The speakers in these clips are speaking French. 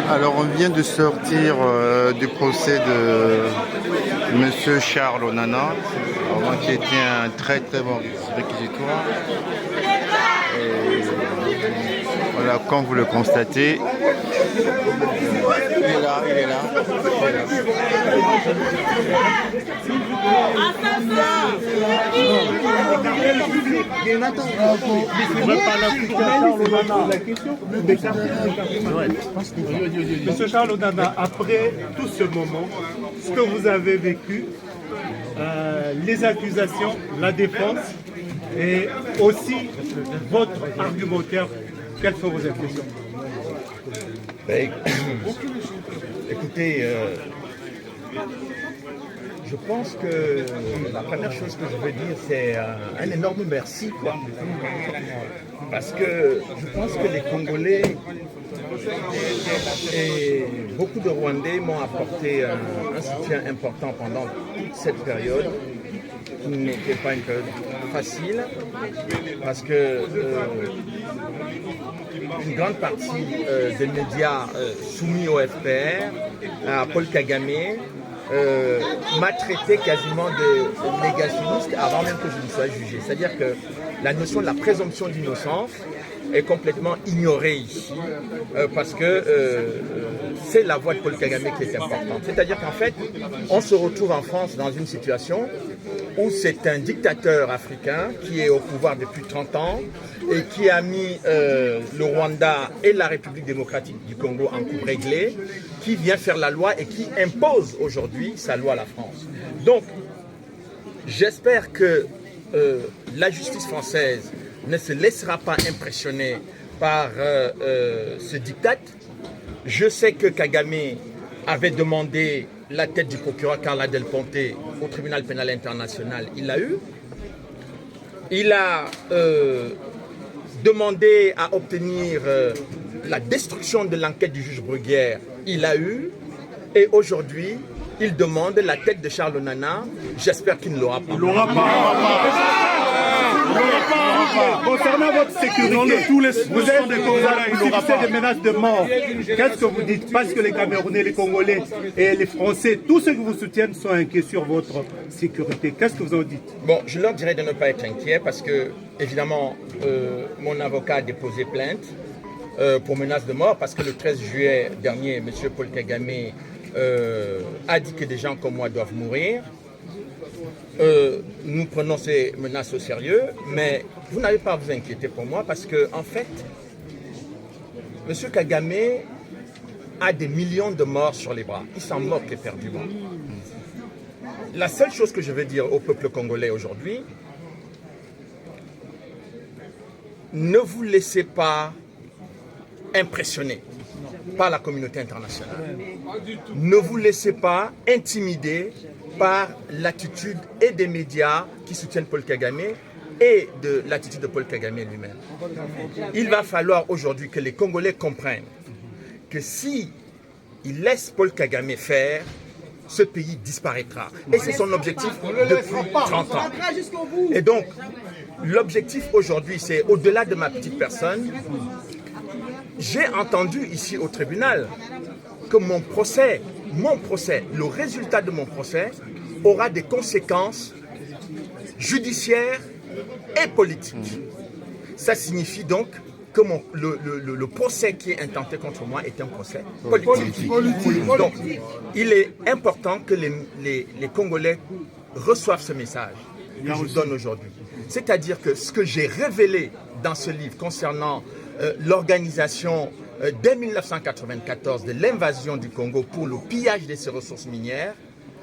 Alors, on vient de sortir du procès de Monsieur Charles Onana, qui était un très très bon réquisitoire. Et voilà, comme vous le constatez, il est là, il est là. Monsieur Charles Onana, après tout ce moment, ce que vous avez vécu, les accusations, la défense et aussi votre argumentaire, quelles sont vos impressions? Écoutez, je pense que la première chose que je veux dire, c'est un énorme merci, quoi. Parce que je pense que les Congolais et beaucoup de Rwandais m'ont apporté un soutien important pendant toute cette période, qui n'était pas une période facile, parce que une grande partie des médias soumis au FPR, à Paul Kagame, m'a traité quasiment de négationniste avant même que je ne sois jugé. C'est-à-dire que la notion de la présomption d'innocence est complètement ignorée ici, parce que c'est la voix de Paul Kagame qui est importante. C'est-à-dire qu'en fait, on se retrouve en France dans une situation où c'est un dictateur africain qui est au pouvoir depuis 30 ans et qui a mis le Rwanda et la République démocratique du Congo en coupe réglée, qui vient faire la loi et qui impose aujourd'hui sa loi à la France. Donc, j'espère que la justice française ne se laissera pas impressionner par ce diktat. Je sais que Kagame avait demandé la tête du procureur Carla Del Ponte au tribunal pénal international. Il l'a eu. Il a demandé à obtenir la destruction de l'enquête du juge Bruguière. Il l'a eu. Et aujourd'hui, il demande la tête de Charles Onana. J'espère qu'il ne l'aura pas. Il l'aura pas. Concernant votre sécurité, vous êtes des menaces de mort. Qu'est-ce que vous dites? Parce que les Camerounais, les Congolais et les Français, tous ceux qui vous soutiennent sont inquiets sur votre sécurité. Qu'est-ce que vous en dites? Bon, je leur dirais de ne pas être inquiets parce que, évidemment, mon avocat a déposé plainte pour menace de mort parce que le 13 juillet dernier, M. Paul Kagame a dit que des gens comme moi doivent mourir. Nous prenons ces menaces au sérieux, mais vous n'avez pas à vous inquiéter pour moi parce que, en fait, M. Kagame a des millions de morts sur les bras. Il s'en moque éperdument. La seule chose que je veux dire au peuple congolais aujourd'hui, ne vous laissez pas impressionner par la communauté internationale. Ne vous laissez pas intimider par l'attitude et des médias qui soutiennent Paul Kagame et de l'attitude de Paul Kagame lui-même. Il va falloir aujourd'hui que les Congolais comprennent que si ils laissent Paul Kagame faire, ce pays disparaîtra. Et c'est son objectif depuis 30 ans. Et donc, l'objectif aujourd'hui, c'est au-delà de ma petite personne. J'ai entendu ici au tribunal que mon procès, le résultat de mon procès aura des conséquences judiciaires et politiques. Ça signifie donc que le procès qui est intenté contre moi est un procès politique. Donc, il est important que les Congolais reçoivent ce message que je vous donne aujourd'hui. C'est-à-dire que ce que j'ai révélé dans ce livre concernant l'organisation dès 1994 de l'invasion du Congo pour le pillage de ses ressources minières,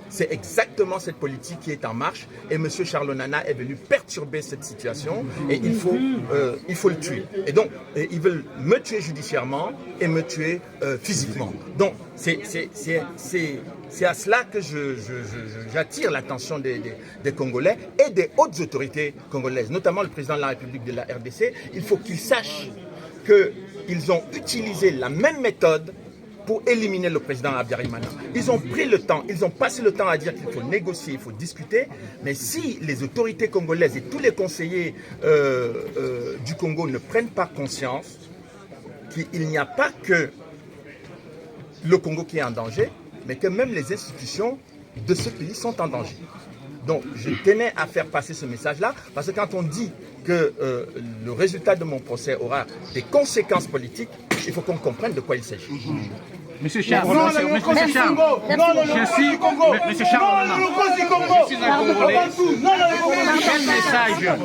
c'est exactement cette politique qui est en marche et M. Charles Onana est venu perturber cette situation et il faut le tuer. Et donc, ils veulent me tuer judiciairement et me tuer physiquement. Donc, c'est à cela que j'attire l'attention des Congolais et des hautes autorités congolaises, notamment le président de la République de la RDC. Il faut qu'ils sachent qu'ils ont utilisé la même méthode pour éliminer le président Habyarimana. Ils ont pris le temps, ils ont passé le temps à dire qu'il faut négocier, il faut discuter, mais si les autorités congolaises et tous les conseillers du Congo ne prennent pas conscience qu'il n'y a pas que le Congo qui est en danger, mais que même les institutions de ce pays sont en danger. Donc, je tenais à faire passer ce message-là, parce que quand on dit que le résultat de mon procès aura des conséquences politiques, il faut qu'on comprenne de quoi il s'agit. Monsieur Charles, Monsieur Charles, Monsieur Charles, je suis un Congolais. Quel message